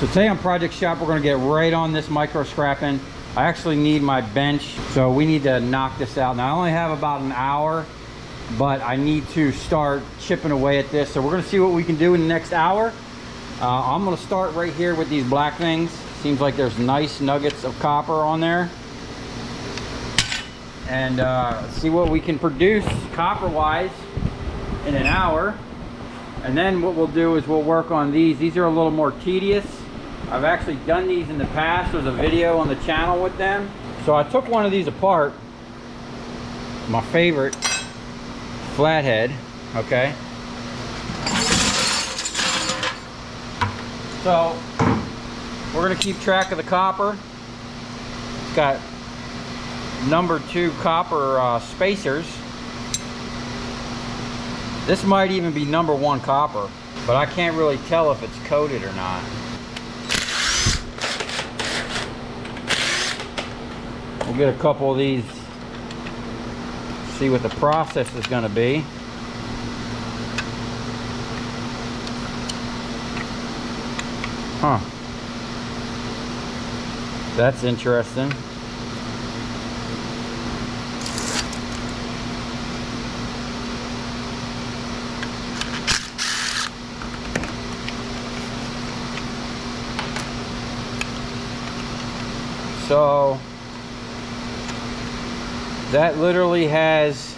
So today on Project Shop, we're going to get right on this micro scrapping. I actually need my bench, so we need to knock this out. Now I only have about an hour, but I need to start chipping away at this. So we're going to see what we can do in the next hour. I'm going to start right here with these black things. Seems like there's nice nuggets of copper on there. And see what we can produce copper-wise in an hour. And then what we'll do is we'll work on these. These are a little more tedious. I've actually done these in the past. There's a video on the channel with them. So I took one of these apart. My favorite flathead, okay? So we're gonna keep track of the copper. It's got number 2 copper spacers. This might even be number 1 copper, but I can't really tell if it's coated or not. We'll get a couple of these, see what the process is going to be. Huh. That's interesting. So that literally has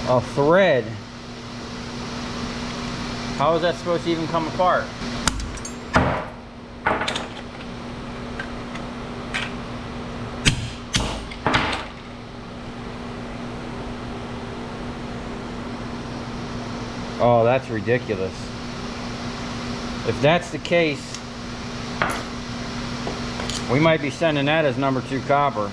a thread. How is that supposed to even come apart? Oh, that's ridiculous. If that's the case, we might be sending that as number 2 copper.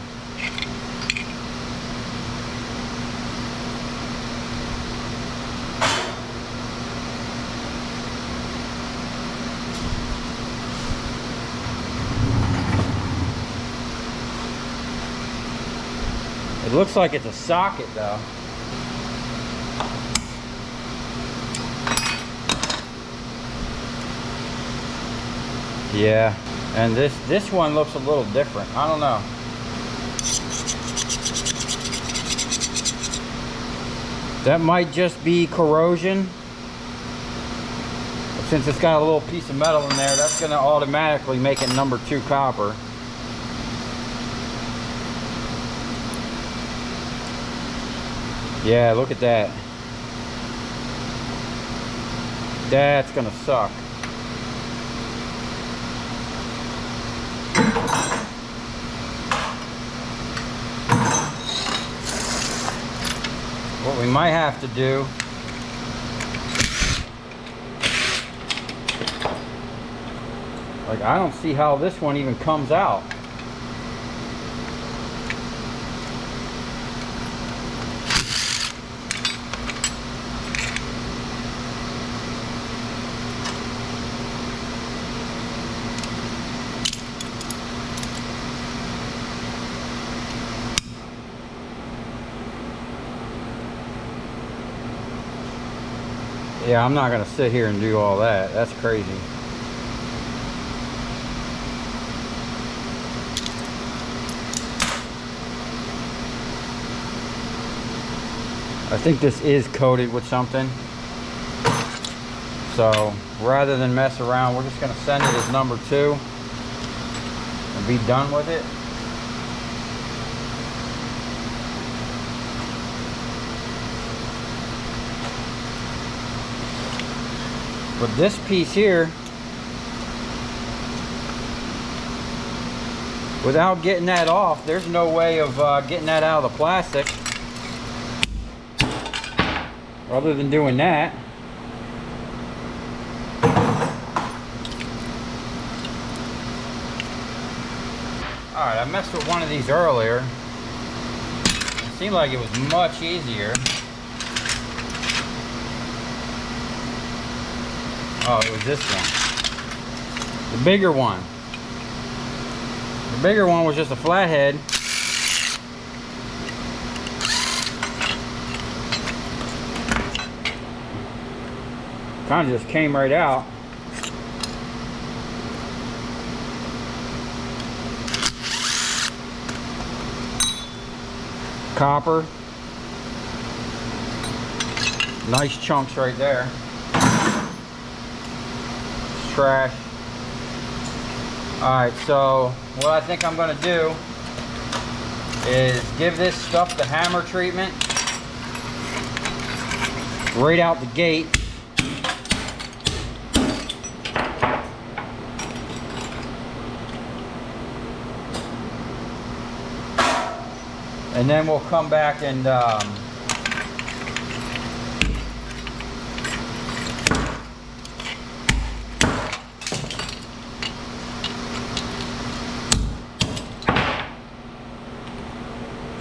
It looks like it's a socket though. Yeah. And this one looks a little different. I don't know. That might just be corrosion. But since it's got a little piece of metal in there, that's going to automatically make it number 2 copper. Yeah, look at that. That's going to suck. What we might have to do, like, I don't see how this one even comes out. Yeah, I'm not going to sit here and do all that. That's crazy. I think this is coated with something. So rather than mess around, we're just going to send it as number 2 and be done with it. But this piece here, without getting that off, there's no way of getting that out of the plastic other than doing that. Alright, I messed with one of these earlier. It seemed like it was much easier. Oh, it was this one. The bigger one. The bigger one was just a flathead. Kind of just came right out. Copper. Nice chunks right there. Trash. Alright, so what I think I'm going to do is give this stuff the hammer treatment right out the gate. And then we'll come back and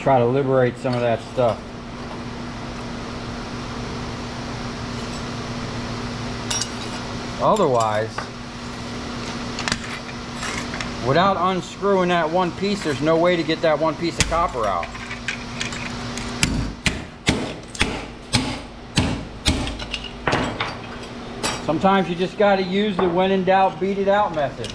try to liberate some of that stuff. Otherwise, without unscrewing that one piece, there's no way to get that one piece of copper out. Sometimes you just got to use the when in doubt, beat it out method.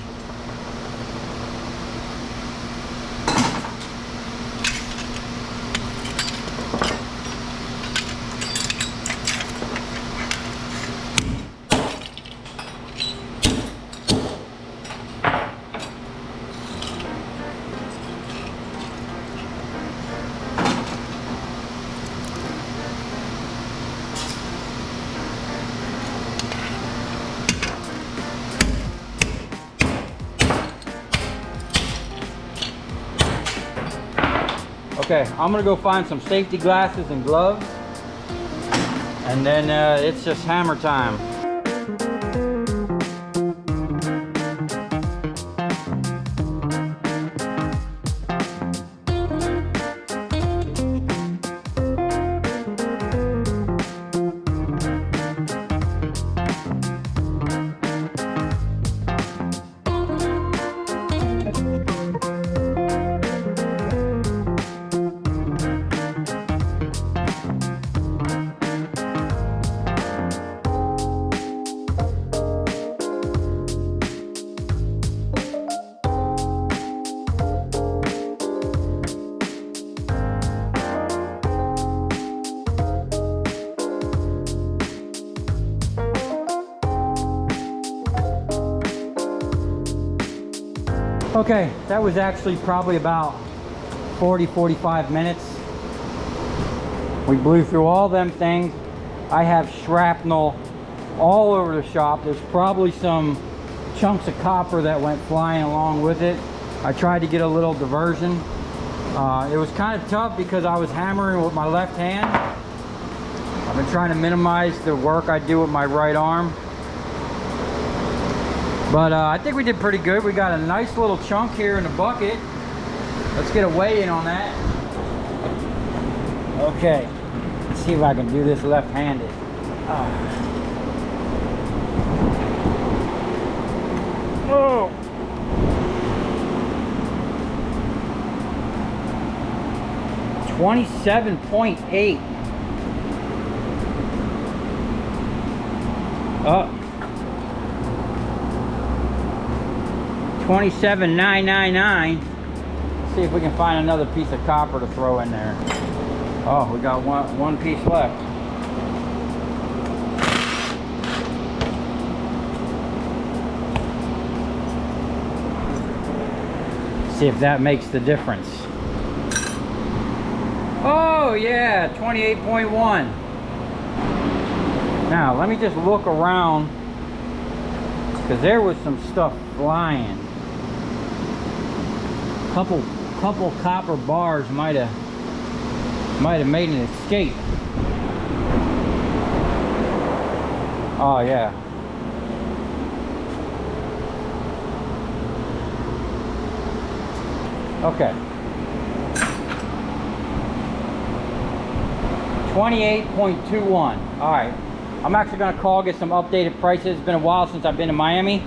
Okay, I'm gonna go find some safety glasses and gloves, and then it's just hammer time. Okay, that was actually probably about 40-45 minutes. We blew through all them things. I have shrapnel all over the shop. There's probably some chunks of copper that went flying along with it. I tried to get a little diversion. It was kind of tough because I was hammering with my left hand. I've been trying to minimize the work I do with my right arm. But I think we did pretty good. We got a nice little chunk here in the bucket. Let's get a weigh in on that. Okay, let's see if I can do this left-handed. Oh. $27.8. Oh. 27,999. See if we can find another piece of copper to throw in there. Oh, we got one piece left. See if that makes the difference. Oh yeah, 28.1. Now let me just look around, because there was some stuff flying. Couple copper bars might have made an escape. Oh yeah. Okay. 28.21. All right. I'm actually going to call, get some updated prices. It's been a while since I've been to Miami,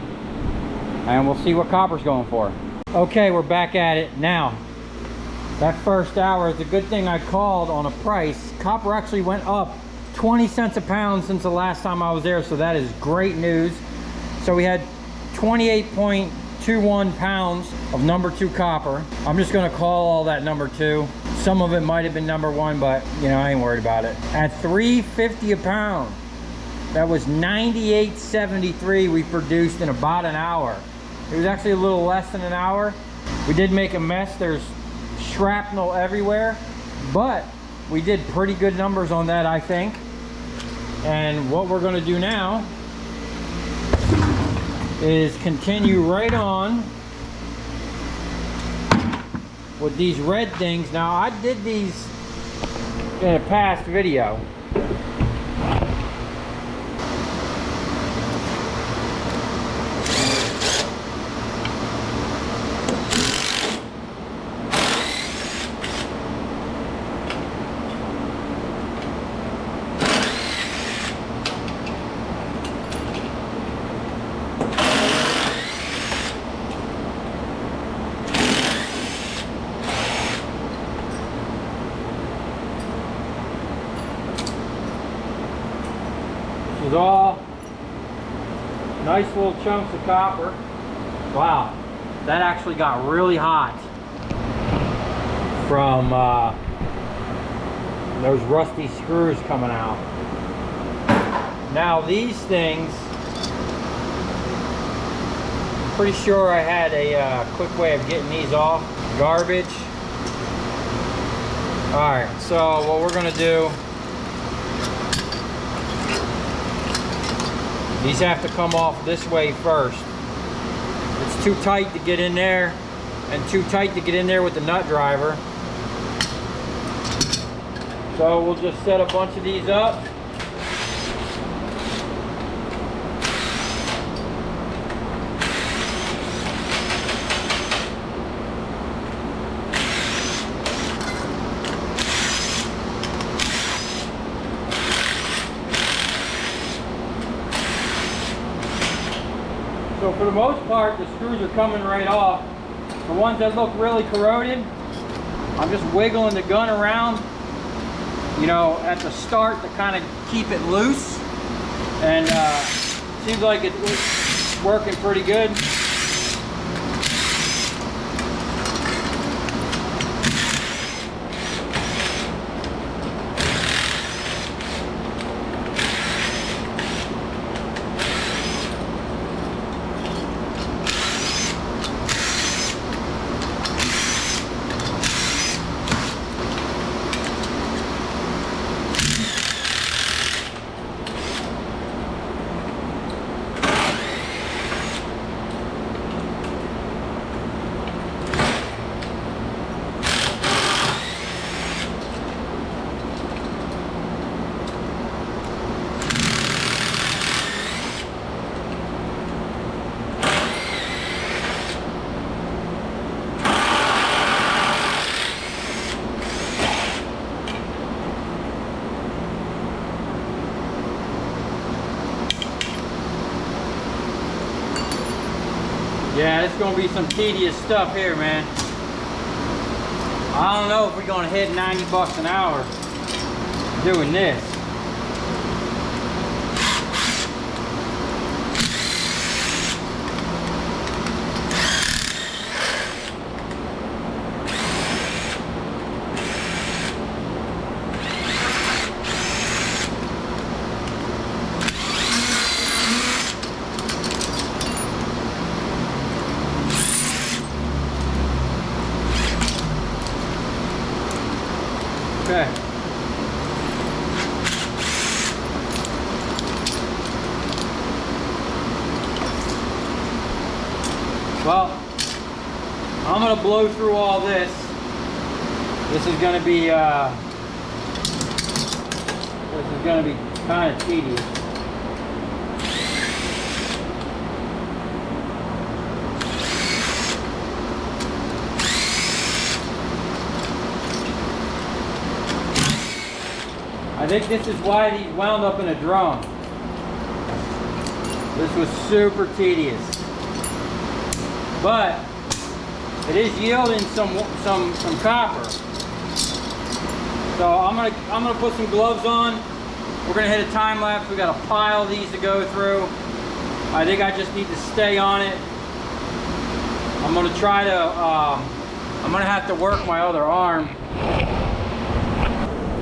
and we'll see what copper's going for. Okay, we're back at it now. That first hour is a good thing I called on a price. Copper actually went up 20 cents a pound since the last time I was there, so that is great news. So we had 28.21 pounds of number 2 copper. I'm just gonna call all that number 2. Some of it might have been number 1, but you know, I ain't worried about it. At $3.50 a pound, that was 98.73 we produced in about an hour. It was actually a little less than an hour. We did make a mess. There's shrapnel everywhere, but we did pretty good numbers on that, I think. And what we're gonna do now is continue right on with these red things. Now, I did these in a past video. All nice little chunks of copper. Wow, that actually got really hot from those rusty screws coming out. Now these things, I'm pretty sure I had a quick way of getting these off. Garbage. Alright, so what we're gonna do, these have to come off this way first. It's too tight to get in there and too tight to get in there with the nut driver. So we'll just set a bunch of these up. So for the most part, the screws are coming right off. The ones that look really corroded, I'm just wiggling the gun around, you know, at the start to kind of keep it loose. And seems like it's working pretty good. Yeah, it's gonna be some tedious stuff here, man. I don't know if we're gonna hit 90 bucks an hour doing this. Okay. Well, I'm gonna blow through all this. This is gonna be kind of tedious. I think this is why these wound up in a drum. This was super tedious, but it is yielding some copper. So I'm gonna put some gloves on We're gonna hit a time lapse. We got a pile of these to go through. I think I just need to stay on it. I'm gonna try to, I'm gonna have to work my other arm.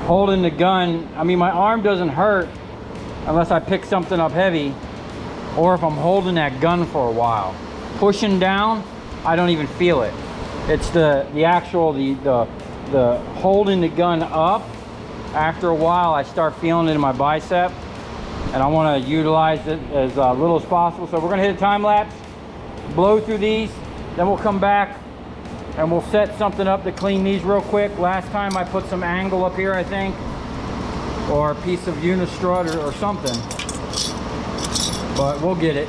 Holding the gun, I mean, my arm doesn't hurt unless I pick something up heavy or if I'm holding that gun for a while. Pushing down, I don't even feel it. It's the actual, the holding the gun up. After a while, I start feeling it in my bicep, and I want to utilize it as little as possible. So we're gonna hit a time lapse, blow through these, then we'll come back and we'll set something up to clean these real quick. Last time I put some angle up here, I think, or a piece of unistrut or something, but we'll get it.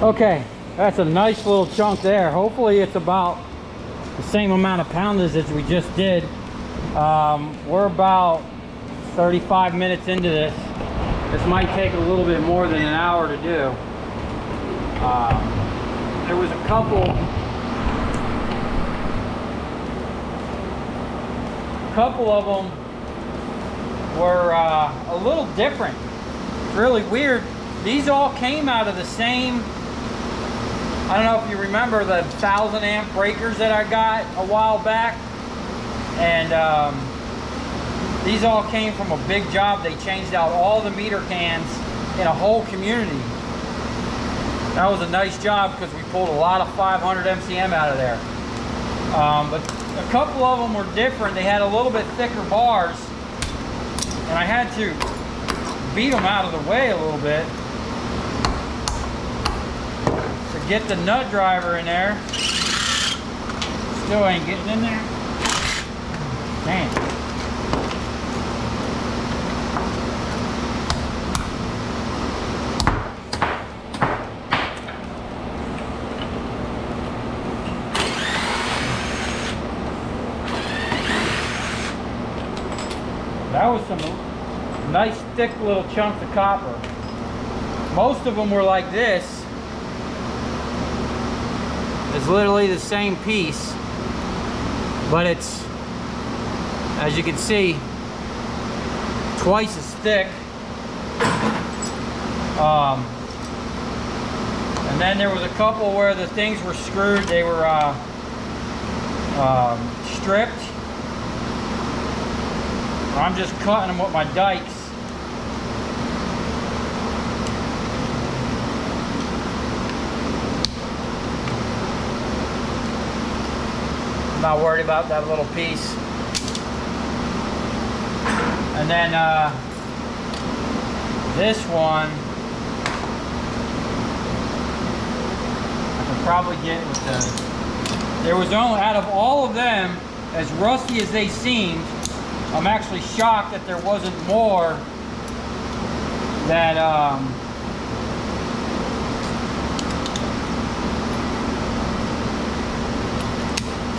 Okay, that's a nice little chunk there. Hopefully it's about the same amount of poundage as we just did. We're about 35 minutes into this. This might take a little bit more than an hour to do. There was a couple of them were a little different. It's really weird. These all came out of the same, I don't know if you remember the 1,000 amp breakers that I got a while back. And these all came from a big job. They changed out all the meter cans in a whole community. That was a nice job because we pulled a lot of 500 MCM out of there. But a couple of them were different. They had a little bit thicker bars, and I had to beat them out of the way a little bit to get the nut driver in there. Still ain't getting in there. Dang. That was some nice thick little chunks of copper. Most of them were like this. It's literally the same piece, but it's, as you can see, twice as thick. And then there was a couple where the things were screwed. They were stripped. I'm just cutting them with my dikes. I'm not worried about that little piece. And then this one, I can probably get with the, there was only, out of all of them, as rusty as they seemed, I'm actually shocked that there wasn't more that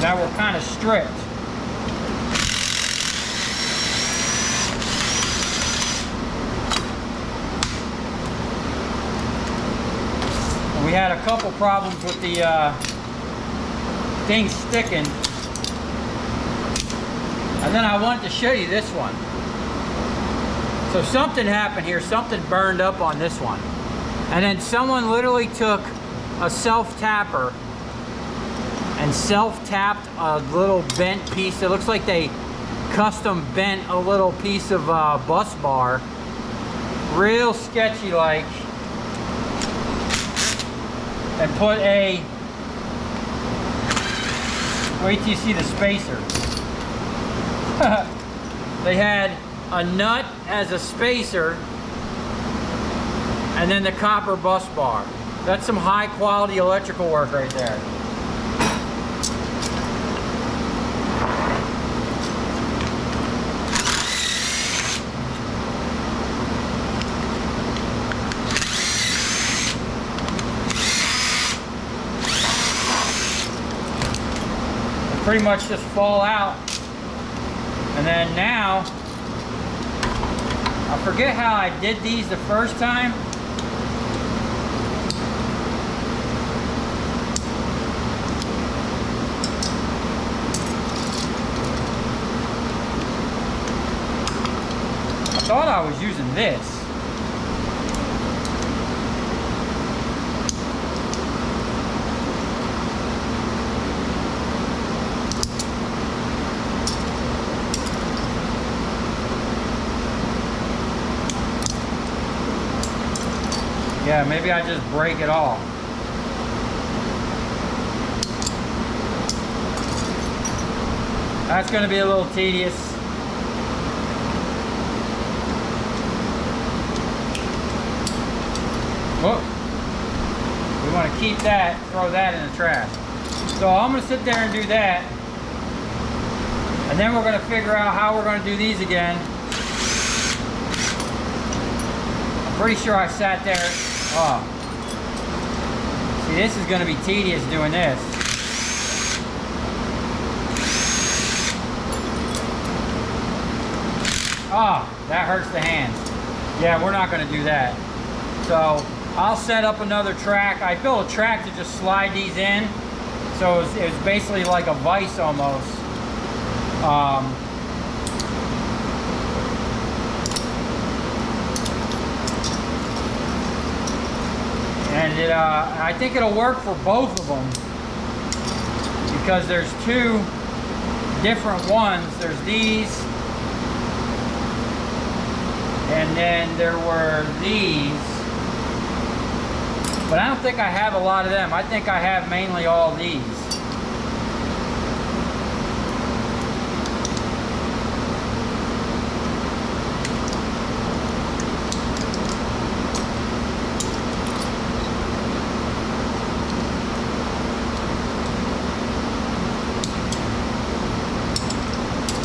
that were kind of stripped. And we had a couple problems with the thing sticking. And then I wanted to show you this one. So something happened here, something burned up on this one. And then someone literally took a self-tapper and self-tapped a little bent piece. It looks like they custom bent a little piece of bus bar. Real sketchy like. And put a, wait till you see the spacer. They had a nut as a spacer and then the copper bus bar. That's some high quality electrical work right there. pretty much just fall out. And then now, I forget how I did these the first time. I thought I was using this. Yeah, maybe I just break it off. That's going to be a little tedious. Whoop. We want to keep that, throw that in the trash. So I'm going to sit there and do that. And then we're going to figure out how we're going to do these again. I'm pretty sure I sat there. Oh. See, this is going to be tedious doing this. Oh, that hurts the hands. Yeah, we're not going to do that. So I'll set up another track. I built a track to just slide these in. So it was basically like a vise almost. And I think it'll work for both of them because there's two different ones. There's these, and then there were these. But I don't think I have a lot of them. I think I have mainly all these.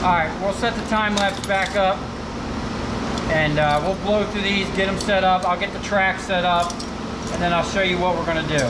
Alright, we'll set the time lapse back up and we'll blow through these, get them set up. I'll get the track set up and then I'll show you what we're going to do.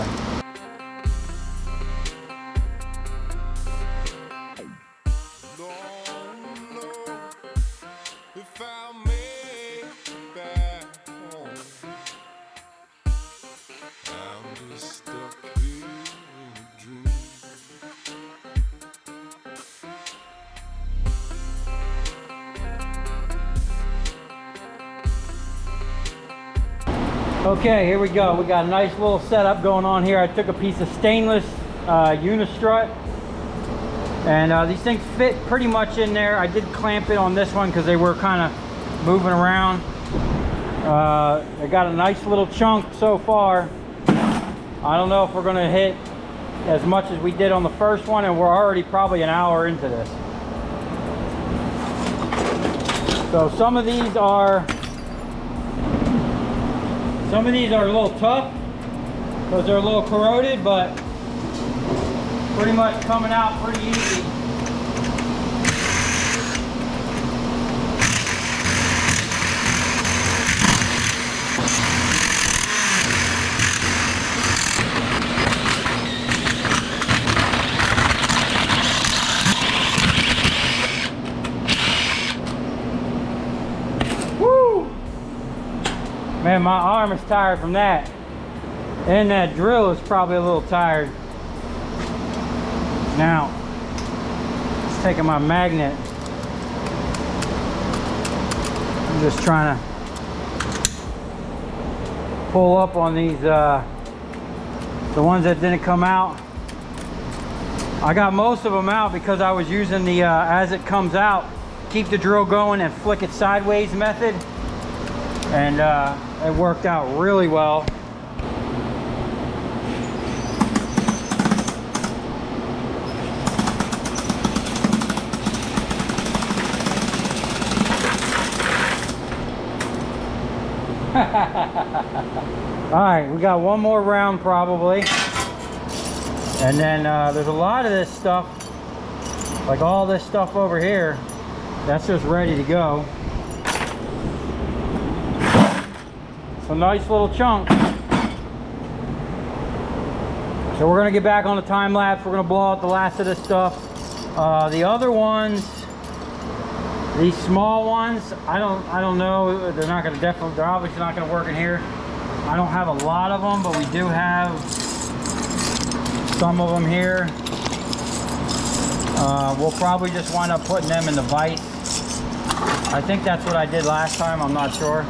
Okay, here we go. We got a nice little setup going on here. I took a piece of stainless unistrut, and these things fit pretty much in there. I did clamp it on this one because they were kind of moving around. I got a nice little chunk so far. I don't know if we're going to hit as much as we did on the first one, and we're already probably an hour into this. So some of these are a little tough because they're a little corroded, but pretty much coming out pretty easy. Man, my arm is tired from that. And that drill is probably a little tired. Now, it's taking my magnet. I'm just trying to pull up on these, the ones that didn't come out. I got most of them out because I was using the, as it comes out, keep the drill going and flick it sideways method. And it worked out really well. All right, we got one more round probably. And then there's a lot of this stuff, like all this stuff over here, that's just ready to go. A nice little chunk. So we're gonna get back on the time lapse. We're gonna blow out the last of this stuff, The other ones, these small ones, I don't know. They're not going to they're obviously not going to work in here. I don't have a lot of them, but we do have some of them here. We'll probably just wind up putting them in the vise. I think that's what I did last time. I'm not sure.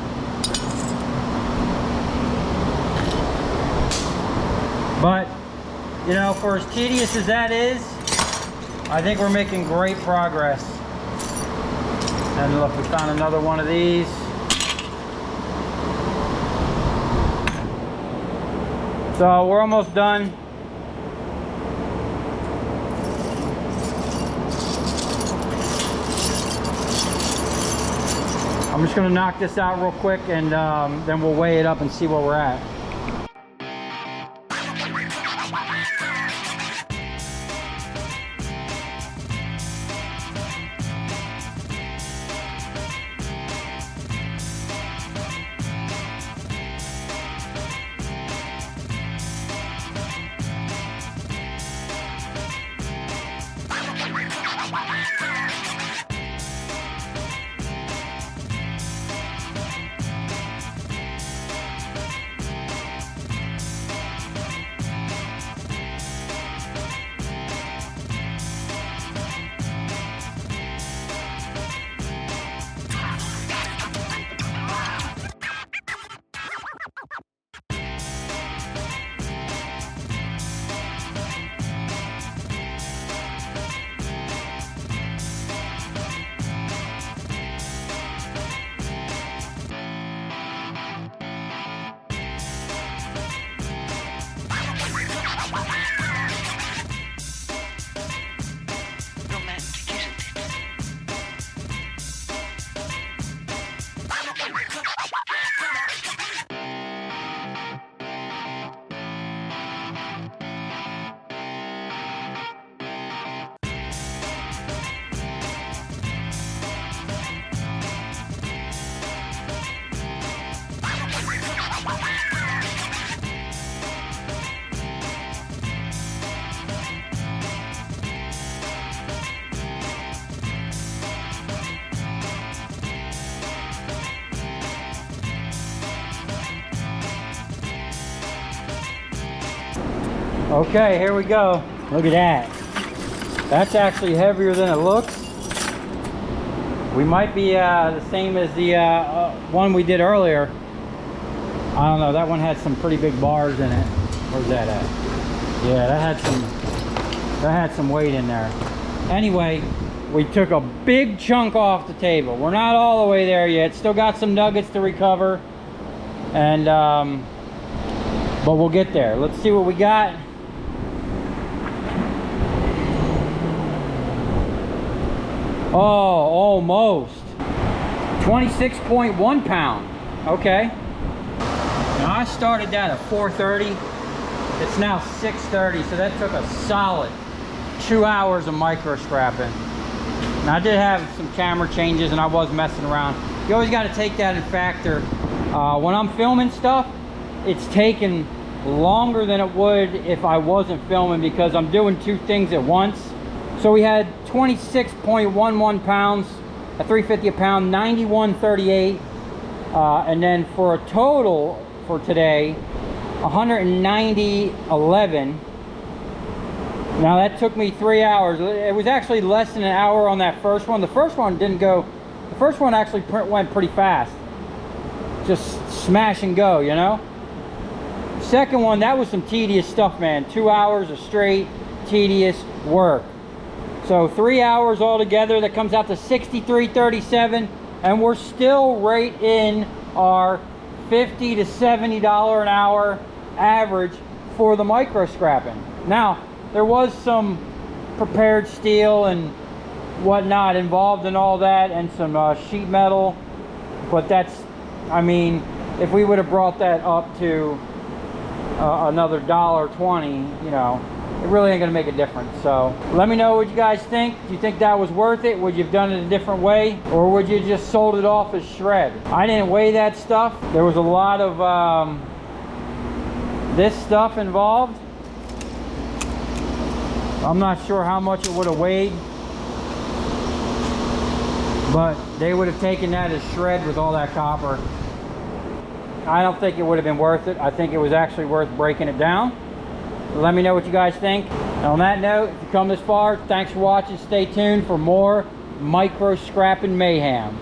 But, you know, for as tedious as that is, I think we're making great progress. And look, we found another one of these. So we're almost done. I'm just gonna knock this out real quick, and then we'll weigh it up and see where we're at. Okay, here we go. Look at that. That's actually heavier than it looks. We might be the same as the one we did earlier. I don't know, that one had some pretty big bars in it. Where's that at? Yeah, that had some weight in there. Anyway, we took a big chunk off the table. We're not all the way there yet. Still got some nuggets to recover. And but we'll get there. Let's see what we got. Oh, almost 26.1 pound. Okay. Now I started that at 4:30. It's now 6:30, so that took a solid 2 hours of micro scrapping. Now I did have some camera changes and I was messing around. You always got to take that in factor. When I'm filming stuff, it's taking longer than it would if I wasn't filming, because I'm doing two things at once. So we had 26.11 pounds at 350 a pound, 91.38, and then for a total for today 190.11. Now that took me 3 hours. It was actually less than an hour on that first one. The first one didn't go, the first one actually went pretty fast, just smash and go, you know. Second one, that was some tedious stuff, man. 2 hours of straight tedious work. So 3 hours altogether, that comes out to 63.37, and we're still right in our $50 to $70 an hour average for the micro scrapping. Now, there was some prepared steel and whatnot involved in all that, and some sheet metal, but that's, I mean, if we would have brought that up to another $1.20, you know, it really ain't gonna make a difference. So let me know what you guys think. Do you think that was worth it? Would you have done it a different way, or would you just sold it off as shred? I didn't weigh that stuff. There was a lot of this stuff involved. I'm not sure how much it would have weighed. but they would have taken that as shred with all that copper. I don't think it would have been worth it. I think it was actually worth breaking it down. Let me know what you guys think. And on that note, if you come this far, thanks for watching. Stay tuned for more micro scrapping mayhem.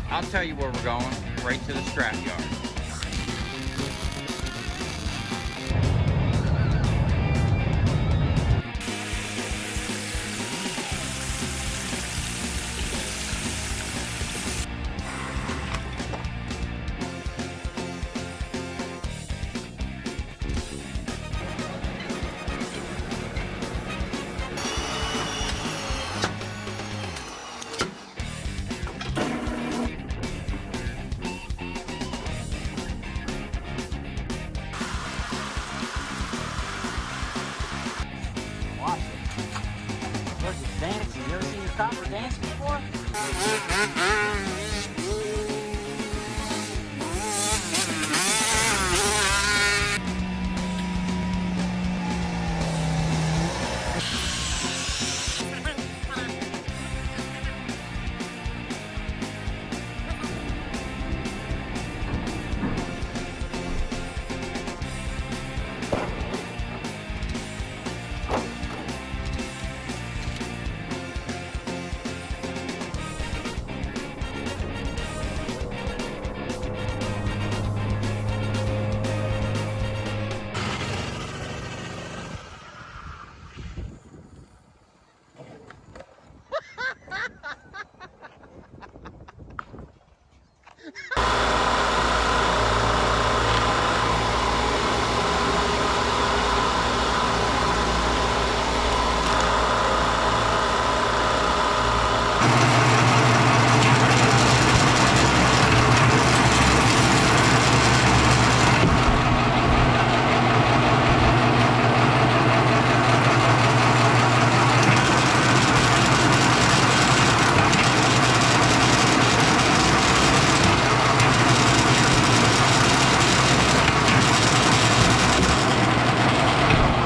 I'll tell you where we're going, right to the scrap yard. Watch it. Look, it's dancing. You ever seen your copper dancing?